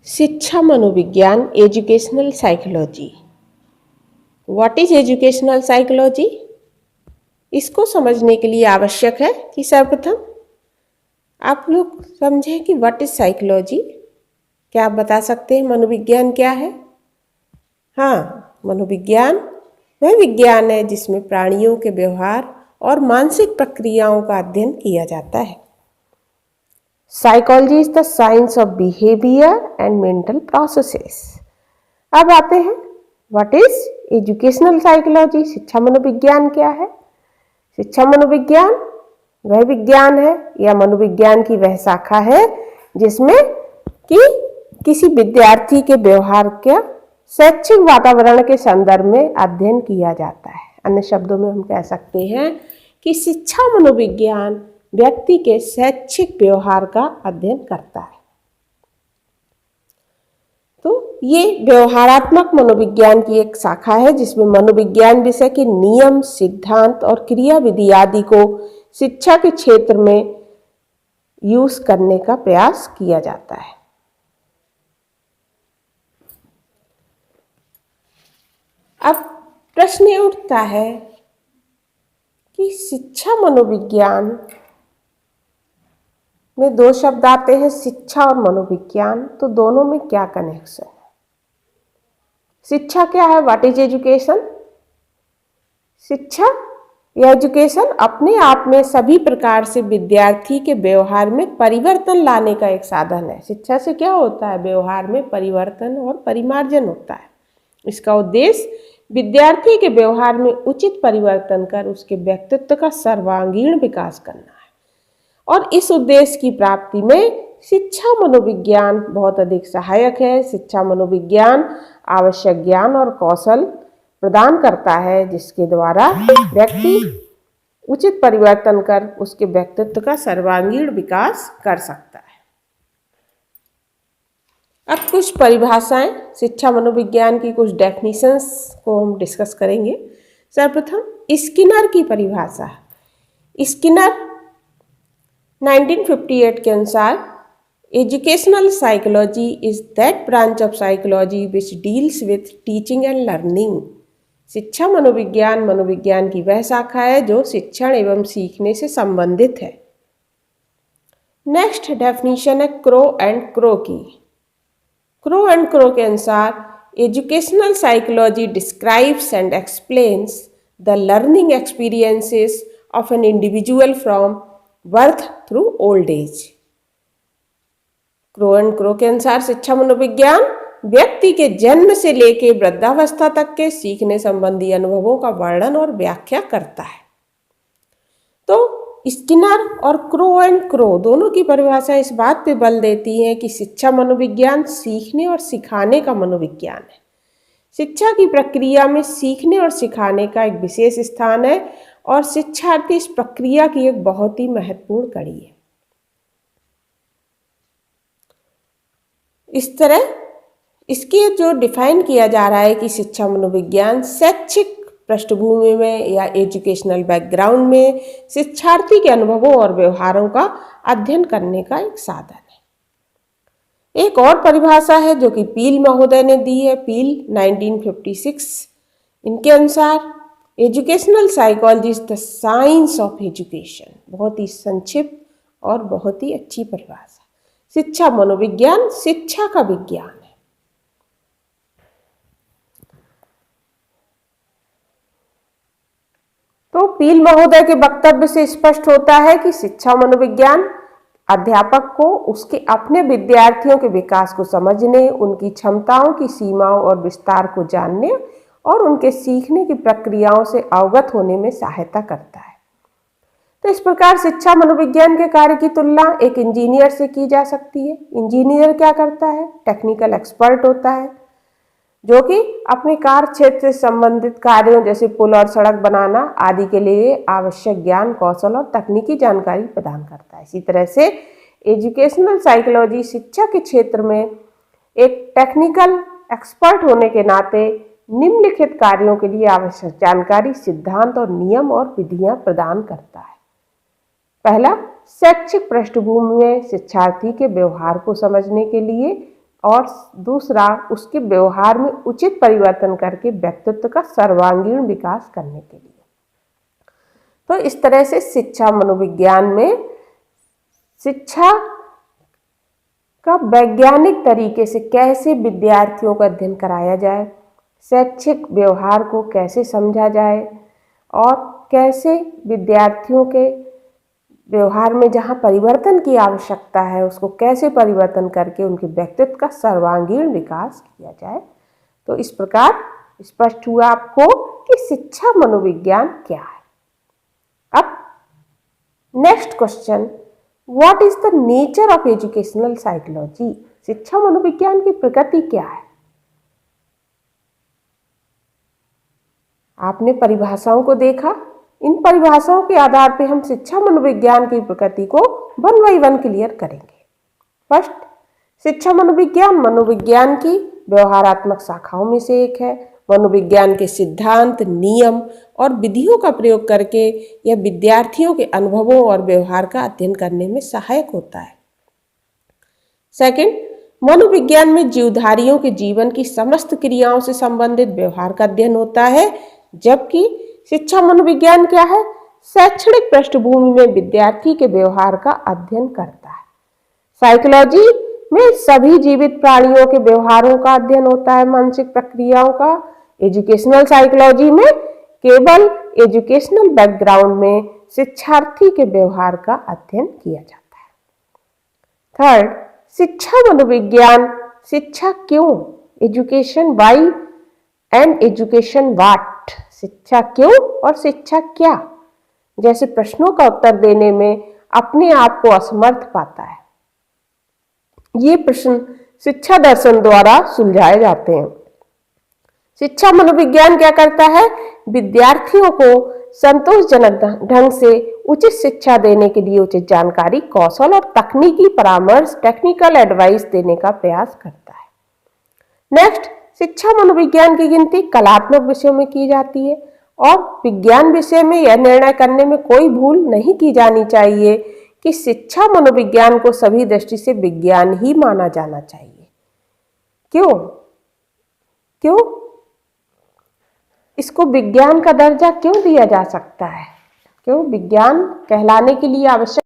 शिक्षा मनोविज्ञान educational psychology. What is educational psychology? इसको समझने के लिए आवश्यक है कि सर्वप्रथम आप लोग समझें कि व्हाट इज साइकोलॉजी। क्या आप बता सकते हैं मनोविज्ञान क्या है? हाँ, मनोविज्ञान वह विज्ञान है जिसमें प्राणियों के व्यवहार और मानसिक प्रक्रियाओं का अध्ययन किया जाता है। Psychology is the science of behaviour and mental processes. अब आते हैं व्हाट इज एजुकेशनल साइकोलॉजी। शिक्षा मनोविज्ञान क्या है? शिक्षा मनोविज्ञान वह विज्ञान है या मनोविज्ञान की वह शाखा है जिसमें कि किसी विद्यार्थी के व्यवहार का शैक्षिक वातावरण के संदर्भ में अध्ययन किया जाता है। अन्य शब्दों में हम कह सकते हैं कि शिक्षा मनोविज्ञान व्यक्ति के शैक्षिक व्यवहार का अध्ययन करता है। तो ये व्यवहारात्मक मनोविज्ञान की एक शाखा है जिसमें मनोविज्ञान विषय के नियम, सिद्धांत और क्रियाविधि आदि को शिक्षा के क्षेत्र में यूज करने का प्रयास किया जाता है। अब प्रश्न ये उठता है कि शिक्षा मनोविज्ञान में दो शब्द आते हैं, शिक्षा और मनोविज्ञान, तो दोनों में क्या कनेक्शन है? शिक्षा क्या है? What is education? शिक्षा या एजुकेशन अपने आप में सभी प्रकार से विद्यार्थी के व्यवहार में परिवर्तन लाने का एक साधन है। शिक्षा से क्या होता है? व्यवहार में परिवर्तन और परिमार्जन होता है। इसका उद्देश्य विद्यार्थी के व्यवहार में उचित परिवर्तन कर उसके व्यक्तित्व का सर्वांगीण विकास करना है और इस उद्देश्य की प्राप्ति में शिक्षा मनोविज्ञान बहुत अधिक सहायक है। शिक्षा मनोविज्ञान आवश्यक ज्ञान और कौशल प्रदान करता है जिसके द्वारा व्यक्ति उचित परिवर्तन कर उसके व्यक्तित्व का सर्वांगीण विकास कर सकता है। अब कुछ परिभाषाएं, शिक्षा मनोविज्ञान की कुछ डेफिनेशंस को हम डिस्कस करेंगे। सर्वप्रथम स्किनर की परिभाषा। स्किनर 1958 के अनुसार educational psychology is that branch of psychology which deals with teaching and learning. शिक्षा मनोविज्ञान मनोविज्ञान की वह शाखा है जो शिक्षण एवं सीखने से संबंधित है। नेक्स्ट डेफिनेशन है क्रो एंड क्रो की। क्रो एंड क्रो के अनुसार educational psychology describes and explains the learning experiences of an individual from birth through old age. Crow and crow के अनुसार शिक्षा मनोविज्ञान व्यक्ति के जन्म से लेकर वृद्धावस्था तक के सीखने संबंधी अनुभवों का वर्णन और व्याख्या करता है। तो स्किनर और क्रो एंड क्रो दोनों की परिभाषा इस बात पे बल देती है कि शिक्षा मनोविज्ञान सीखने और सिखाने का मनोविज्ञान है। शिक्षा की प्रक्रिया में सीखने और सिखाने का एक विशेष स्थान है और शिक्षार्थी इस प्रक्रिया की एक बहुत ही महत्वपूर्ण कड़ी है। इस तरह इसके जो डिफाइन किया जा रहा है कि शिक्षा मनोविज्ञान शैक्षिक पृष्ठभूमि में या एजुकेशनल बैकग्राउंड में शिक्षार्थी के अनुभवों और व्यवहारों का अध्ययन करने का एक साधन है। एक और परिभाषा है जो कि पील महोदय ने दी है, पील 1956। इनके अनुसार educational psychology is the science of education. बहुत ही संक्षिप्त और बहुत ही अच्छी परिभाषा। शिक्षा मनोविज्ञान शिक्षा का विज्ञान है। तो पील महोदय के वक्तव्य से स्पष्ट होता है कि शिक्षा मनोविज्ञान अध्यापक को उसके अपने विद्यार्थियों के विकास को समझने, उनकी क्षमताओं की सीमाओं और विस्तार को जानने और उनके सीखने की प्रक्रियाओं से अवगत होने में सहायता करता है। तो इस प्रकार शिक्षा मनोविज्ञान के कार्य की तुलना एक इंजीनियर से की जा सकती है। इंजीनियर क्या करता है? टेक्निकल एक्सपर्ट होता है जो कि अपने कार्य क्षेत्र से संबंधित कार्यों जैसे पुल और सड़क बनाना आदि के लिए आवश्यक ज्ञान, कौशल और तकनीकी जानकारी प्रदान करता है। इसी तरह से एजुकेशनल साइकोलॉजी शिक्षा के क्षेत्र में एक टेक्निकल एक्सपर्ट होने के नाते निम्नलिखित कार्यों के लिए आवश्यक जानकारी, सिद्धांत और नियम और विधियां प्रदान करता है। पहला, शैक्षिक पृष्ठभूमि में शिक्षार्थी के व्यवहार को समझने के लिए और दूसरा उसके व्यवहार में उचित परिवर्तन करके व्यक्तित्व का सर्वांगीण विकास करने के लिए। तो इस तरह से शिक्षा मनोविज्ञान में शिक्षा का वैज्ञानिक तरीके से कैसे विद्यार्थियों का अध्ययन कराया जाए, शैक्षिक व्यवहार को कैसे समझा जाए और कैसे विद्यार्थियों के व्यवहार में जहाँ परिवर्तन की आवश्यकता है उसको कैसे परिवर्तन करके उनके व्यक्तित्व का सर्वांगीण विकास किया जाए। तो इस प्रकार स्पष्ट हुआ आपको कि शिक्षा मनोविज्ञान क्या है। अब next question, what is the nature of educational psychology? शिक्षा मनोविज्ञान की प्रकृति क्या है? आपने परिभाषाओं को देखा, इन परिभाषाओं के आधार पर हम शिक्षा मनोविज्ञान की प्रकृति को वन बाई वन क्लियर करेंगे। फर्स्ट, शिक्षा मनोविज्ञान मनोविज्ञान की व्यवहारात्मक शाखाओं में से एक है। मनोविज्ञान के सिद्धांत, नियम और विधियों का प्रयोग करके यह विद्यार्थियों के अनुभवों और व्यवहार का अध्ययन करने में सहायक होता है। सेकंड, मनोविज्ञान में जीवधारियों के जीवन की समस्त क्रियाओं से संबंधित व्यवहार का अध्ययन होता है, जबकि शिक्षा मनोविज्ञान क्या है? शैक्षणिक पृष्ठभूमि में विद्यार्थी के व्यवहार का अध्ययन करता है। साइकोलॉजी में सभी जीवित प्राणियों के व्यवहारों का अध्ययन होता है, मानसिक प्रक्रियाओं का। एजुकेशनल साइकोलॉजी में केवल एजुकेशनल बैकग्राउंड में शिक्षार्थी के व्यवहार का अध्ययन किया जाता है। थर्ड, शिक्षा मनोविज्ञान शिक्षा क्यों, education why and education what, शिक्षा क्यों और शिक्षा क्या जैसे प्रश्नों का उत्तर देने में अपने आप को असमर्थ पाता है। ये प्रश्न शिक्षा दर्शन द्वारा सुलझाए जाते हैं। शिक्षा मनोविज्ञान क्या करता है? विद्यार्थियों को संतोषजनक ढंग से उचित शिक्षा देने के लिए उचित जानकारी, कौशल और तकनीकी परामर्श, टेक्निकल एडवाइस देने का प्रयास करता है। नेक्स्ट, शिक्षा मनोविज्ञान की गिनती कलात्मक विषयों में की जाती है और विज्ञान विषय में यह निर्णय करने में कोई भूल नहीं की जानी चाहिए कि शिक्षा मनोविज्ञान को सभी दृष्टि से विज्ञान ही माना जाना चाहिए। क्यों? इसको विज्ञान का दर्जा क्यों दिया जा सकता है? क्यों विज्ञान कहलाने के लिए आवश्यक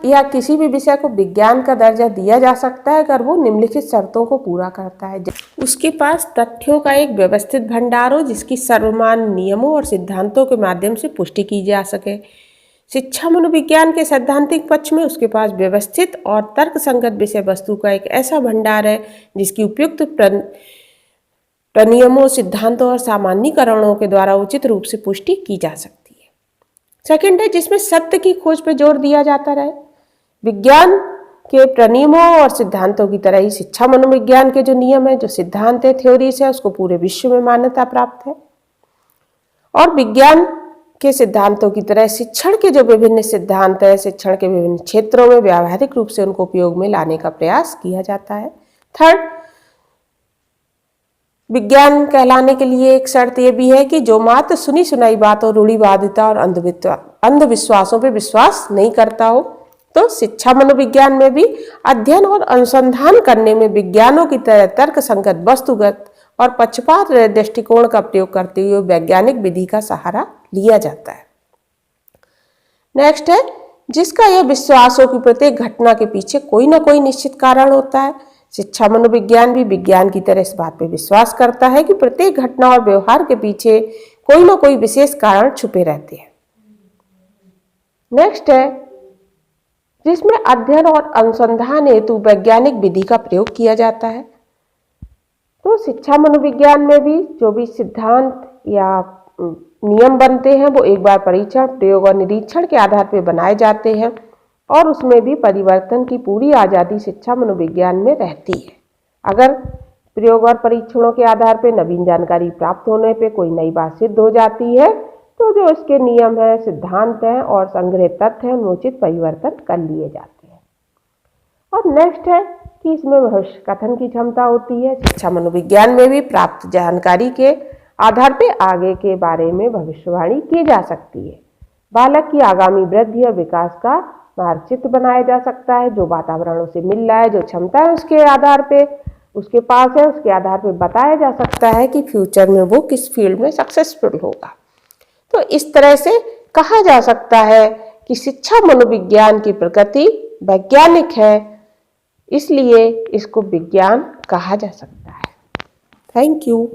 या किसी भी विषय को विज्ञान का दर्जा दिया जा सकता है अगर वो निम्नलिखित शर्तों को पूरा करता है। उसके पास तथ्यों का एक व्यवस्थित भंडार हो जिसकी सर्वमान्य नियमों और सिद्धांतों के माध्यम से पुष्टि की जा सके। शिक्षा मनोविज्ञान के सैद्धांतिक पक्ष में उसके पास व्यवस्थित और तर्कसंगत विषय वस्तु का एक ऐसा भंडार है जिसकी उपयुक्त प्रनियमों, सिद्धांतों और सामान्यीकरणों के द्वारा उचित रूप से पुष्टि की जा सकती है। सेकंड है, जिसमें सत्य की खोज पर जोर दिया जाता रहे। विज्ञान के प्रनियमों और सिद्धांतों की तरह ही शिक्षा मनोविज्ञान के जो नियम है, जो सिद्धांत है, थ्योरीज है, उसको पूरे विश्व में मान्यता प्राप्त है। और विज्ञान के सिद्धांतों की तरह शिक्षण के जो विभिन्न सिद्धांत है, शिक्षण के विभिन्न क्षेत्रों में व्यावहारिक रूप से उनको उपयोग में लाने का प्रयास किया जाता है। थर्ड, विज्ञान कहलाने के लिए एक शर्त यह भी है कि जो मात्र सुनी सुनाई बातों, रूढ़िवादिता और अंधविश्वासों पर विश्वास नहीं करता हो। तो शिक्षा मनोविज्ञान में भी अध्ययन और अनुसंधान करने में विज्ञानों की तरह तर्कसंगत, वस्तुगत और पक्षपात दृष्टिकोण का प्रयोग करते हुए वैज्ञानिक विधि का सहारा लिया जाता है। नेक्स्ट है, जिसका यह विश्वास हो कि प्रत्येक घटना के पीछे कोई ना कोई निश्चित कारण होता है। शिक्षा मनोविज्ञान भी विज्ञान की तरह इस बात पर विश्वास करता है कि प्रत्येक घटना और व्यवहार के पीछे कोई ना कोई विशेष कारण छुपे रहते हैं। नेक्स्ट है, जिसमें अध्ययन और अनुसंधान हेतु वैज्ञानिक विधि का प्रयोग किया जाता है। तो शिक्षा मनोविज्ञान में भी जो भी सिद्धांत या नियम बनते हैं वो एक बार परीक्षण, प्रयोग और निरीक्षण के आधार पर बनाए जाते हैं और उसमें भी परिवर्तन की पूरी आज़ादी शिक्षा मनोविज्ञान में रहती है। अगर प्रयोग और परीक्षणों के आधार पर नवीन जानकारी प्राप्त होने पे कोई नई बात सिद्ध हो जाती है तो जो इसके नियम है, सिद्धांत हैं और संग्रहित तथ्य हैं उनमें उचित परिवर्तन कर लिए जाते हैं। और नेक्स्ट है कि इसमें भविष्य कथन की क्षमता होती है। शिक्षा मनोविज्ञान में भी प्राप्त जानकारी के आधार पर आगे के बारे में भविष्यवाणी की जा सकती है। बालक की आगामी वृद्धि और विकास का मार्गचित्र बनाया जा सकता है, जो वातावरण उसे मिल रहा है, जो क्षमता है उसके आधार पे उसके पास है, उसके आधार पे बताया जा सकता है कि फ्यूचर में वो किस फील्ड में सक्सेसफुल होगा। तो इस तरह से कहा जा सकता है कि शिक्षा मनोविज्ञान की प्रकृति वैज्ञानिक है, इसलिए इसको विज्ञान कहा जा सकता है। Thank you.